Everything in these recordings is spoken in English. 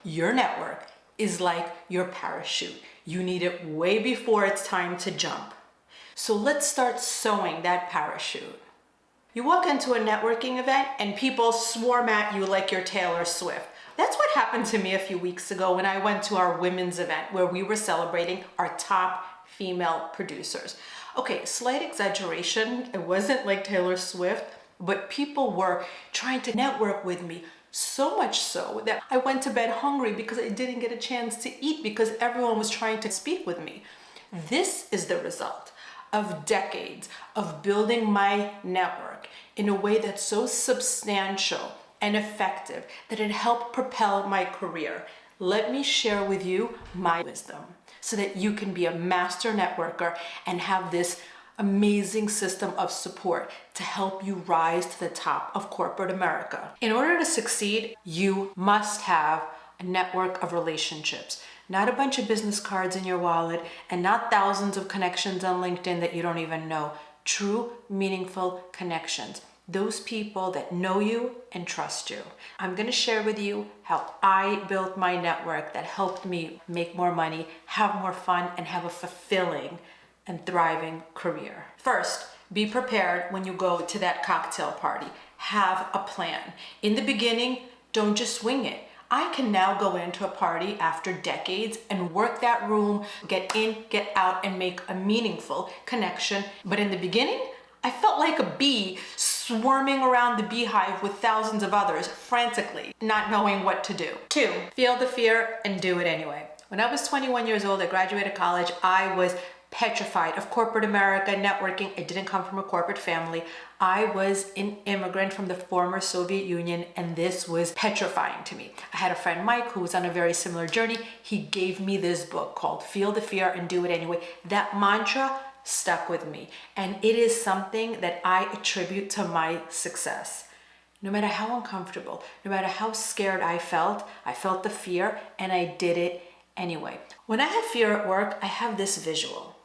Your network is like your parachute. You need it way before it's time to jump. So let's start sewing that parachute. You walk into a networking event and people swarm at you like you're Taylor Swift. That's what happened to me a few weeks ago when I went to our women's event where we were celebrating our top female producers. Okay, slight exaggeration. It wasn't like Taylor Swift, but people were trying to network with me. So much so that I went to bed hungry because I didn't get a chance to eat because everyone was trying to speak with me. This is the result of decades of building my network in a way that's so substantial and effective that it helped propel my career. Let me share with you my wisdom so that you can be a master networker and have this amazing system of support to help you rise to the top of corporate America. In order to succeed, you must have a network of relationships, not a bunch of business cards in your wallet and not thousands of connections on LinkedIn that you don't even know. True, meaningful connections. Those people that know you and trust you. I'm going to share with you how I built my network that helped me make more money, have more fun, and have a fulfilling and thriving career. First, be prepared when you go to that cocktail party. Have a plan. In the beginning, don't just wing it. I can now go into a party after decades and work that room, get in, get out, and make a meaningful connection. But in the beginning, I felt like a bee swarming around the beehive with thousands of others frantically, not knowing what to do. 2, feel the fear and do it anyway. When I was 21 years old, I graduated college, I was petrified of corporate America, networking. I didn't come from a corporate family. I was an immigrant from the former Soviet Union, and this was petrifying to me. I had a friend, Mike, who was on a very similar journey. He gave me this book called Feel the Fear and Do It Anyway. That mantra stuck with me, and it is something that I attribute to my success. No matter how uncomfortable, no matter how scared I felt the fear, and I did it anyway. When I have fear at work, I have this visual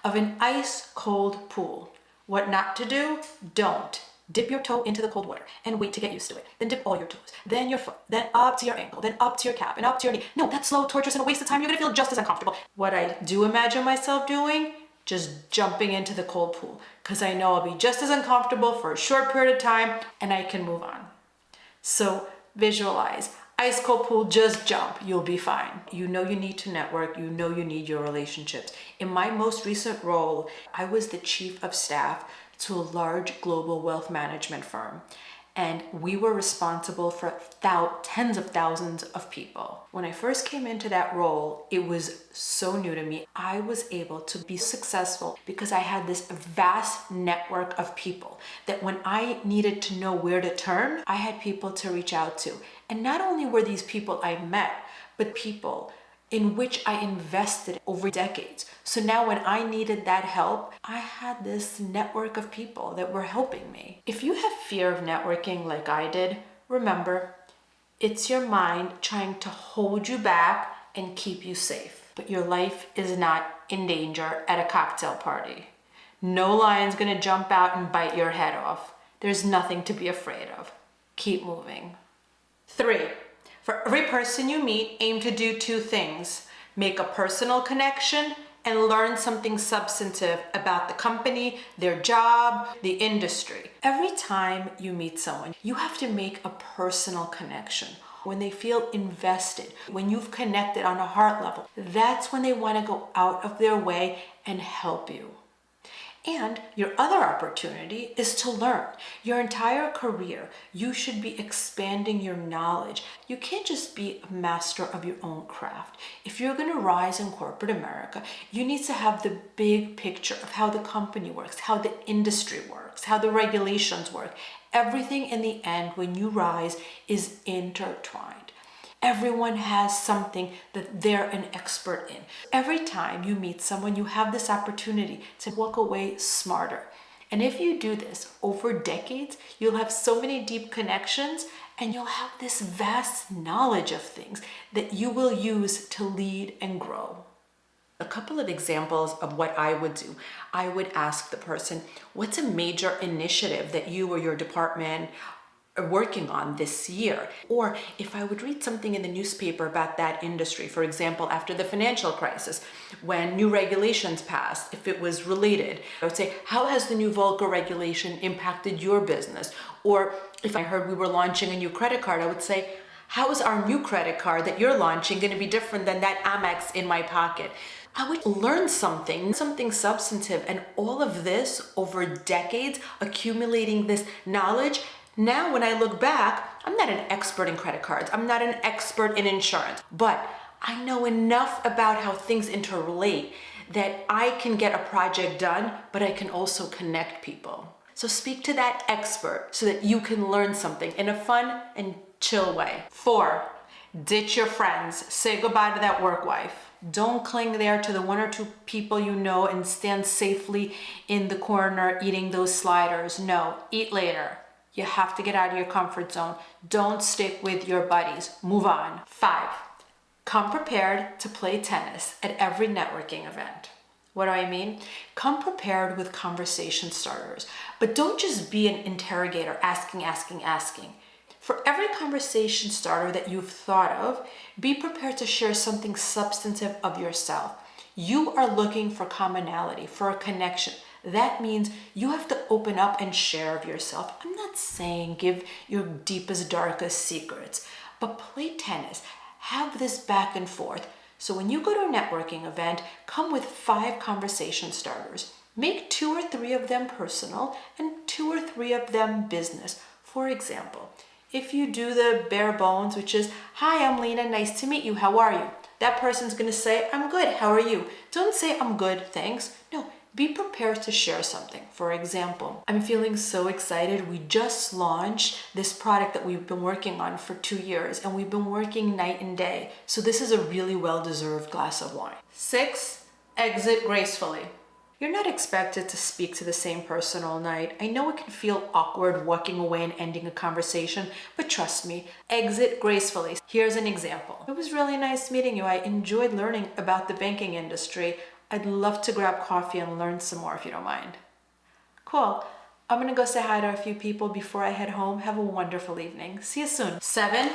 of an ice cold pool. What not to do? Don't. Dip your toe into the cold water and wait to get used to it. Then dip all your toes, then your foot, then up to your ankle, then up to your calf, and up to your knee. No, that's slow, torturous, and a waste of time. You're gonna feel just as uncomfortable. What I do imagine myself doing, just jumping into the cold pool, because I know I'll be just as uncomfortable for a short period of time and I can move on. So visualize. Ice cold pool, just jump, you'll be fine. You know you need to network, you know you need your relationships. In my most recent role, I was the chief of staff to a large global wealth management firm. And we were responsible for tens of thousands of people. When I first came into that role, it was so new to me. I was able to be successful because I had this vast network of people that when I needed to know where to turn, I had people to reach out to. And not only were these people I met, but people in which I invested over decades. So now when I needed that help, I had this network of people that were helping me. If you have fear of networking like I did, remember, it's your mind trying to hold you back and keep you safe. But your life is not in danger at a cocktail party. No lion's gonna jump out and bite your head off. There's nothing to be afraid of. Keep moving. 3, for every person you meet, aim to do 2 things. Make a personal connection and learn something substantive about the company, their job, the industry. Every time you meet someone, you have to make a personal connection. When they feel invested, when you've connected on a heart level, that's when they want to go out of their way and help you. And your other opportunity is to learn. Your entire career, you should be expanding your knowledge. You can't just be a master of your own craft. If you're going to rise in corporate America, you need to have the big picture of how the company works, how the industry works, how the regulations work. Everything in the end, when you rise, is intertwined. Everyone has something that they're an expert in. Every time you meet someone, you have this opportunity to walk away smarter. And if you do this over decades, you'll have so many deep connections and you'll have this vast knowledge of things that you will use to lead and grow. A couple of examples of what I would do. I would ask the person, what's a major initiative that you or your department working on this year. Or if I would read something in the newspaper about that industry, for example, after the financial crisis, when new regulations passed, if it was related, I would say, how has the new Volcker regulation impacted your business? Or if I heard we were launching a new credit card, I would say, how is our new credit card that you're launching going to be different than that Amex in my pocket? I would learn something substantive, and all of this over decades, accumulating this knowledge. Now, when I look back, I'm not an expert in credit cards. I'm not an expert in insurance, but I know enough about how things interrelate that I can get a project done, but I can also connect people. So speak to that expert so that you can learn something in a fun and chill way. 4, ditch your friends. Say goodbye to that work wife. Don't cling there to the 1 or 2 people you know and stand safely in the corner eating those sliders. No, eat later. You have to get out of your comfort zone. Don't stick with your buddies. Move on. 5, come prepared to play tennis at every networking event. What do I mean? Come prepared with conversation starters, but don't just be an interrogator asking. For every conversation starter that you've thought of, be prepared to share something substantive of yourself. You are looking for commonality, for a connection. That means you have to open up and share of yourself. I'm not saying give your deepest, darkest secrets, but play tennis. Have this back and forth. So when you go to a networking event, come with 5 conversation starters. Make 2 or 3 of them personal and 2 or 3 of them business. For example, if you do the bare bones, which is, hi, I'm Lina, nice to meet you, how are you? That person's gonna say, I'm good, how are you? Don't say, I'm good, thanks. No, be prepared to share something. For example, I'm feeling so excited. We just launched this product that we've been working on for 2 years, and we've been working night and day. So this is a really well-deserved glass of wine. 6, exit gracefully. You're not expected to speak to the same person all night. I know it can feel awkward walking away and ending a conversation, but trust me, exit gracefully. Here's an example. It was really nice meeting you. I enjoyed learning about the banking industry. I'd love to grab coffee and learn some more if you don't mind. Cool. I'm gonna go say hi to a few people before I head home. Have a wonderful evening. See you soon. 7,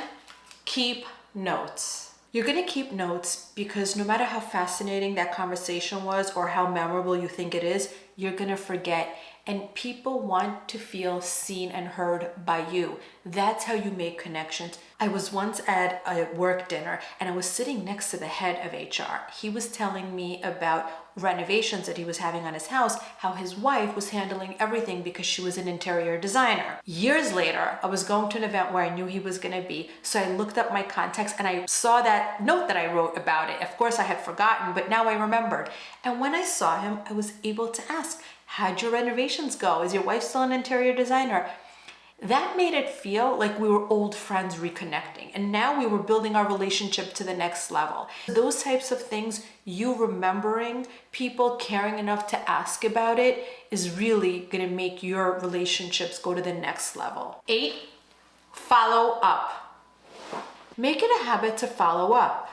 keep notes. You're gonna keep notes because no matter how fascinating that conversation was or how memorable you think it is, you're gonna forget. And people want to feel seen and heard by you. That's how you make connections. I was once at a work dinner and I was sitting next to the head of HR. He was telling me about renovations that he was having on his house, how his wife was handling everything because she was an interior designer. Years later, I was going to an event where I knew he was gonna be, so I looked up my contacts and I saw that note that I wrote about it. Of course I had forgotten, but now I remembered. And when I saw him, I was able to ask, how'd your renovations go? Is your wife still an interior designer? That made it feel like we were old friends reconnecting, and now we were building our relationship to the next level. Those types of things, you remembering people, caring enough to ask about it, is really gonna make your relationships go to the next level. 8, follow up. Make it a habit to follow up.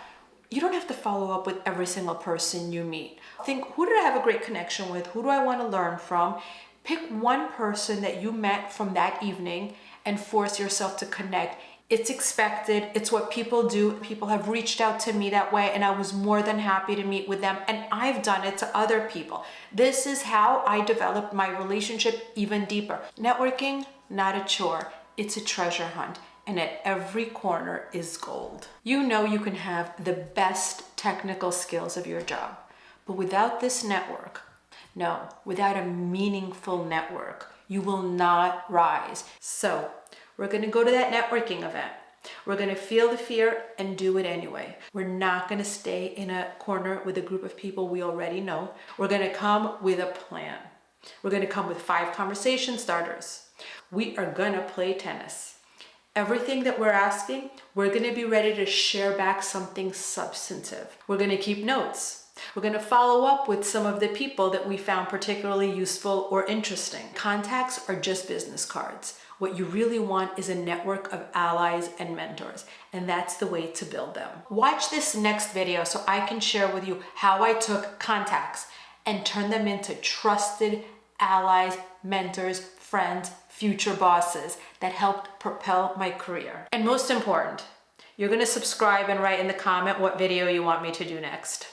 You don't have to follow up with every single person you meet. Think, who did I have a great connection with? Who do I want to learn from? Pick one person that you met from that evening and force yourself to connect. It's expected. It's what people do. People have reached out to me that way, and I was more than happy to meet with them. And I've done it to other people. This is how I developed my relationship even deeper. Networking, not a chore. It's a treasure hunt. And at every corner is gold. You know you can have the best technical skills of your job, but without this network, no, without a meaningful network, you will not rise. So we're gonna go to that networking event. We're gonna feel the fear and do it anyway. We're not gonna stay in a corner with a group of people we already know. We're gonna come with a plan. We're gonna come with 5 conversation starters. We are gonna play tennis. Everything that we're asking, we're gonna be ready to share back something substantive. We're gonna keep notes. We're gonna follow up with some of the people that we found particularly useful or interesting. Contacts are just business cards. What you really want is a network of allies and mentors, and that's the way to build them. Watch this next video so I can share with you how I took contacts and turned them into trusted allies, mentors, friends, future bosses that helped propel my career. And most important, you're gonna subscribe and write in the comment what video you want me to do next.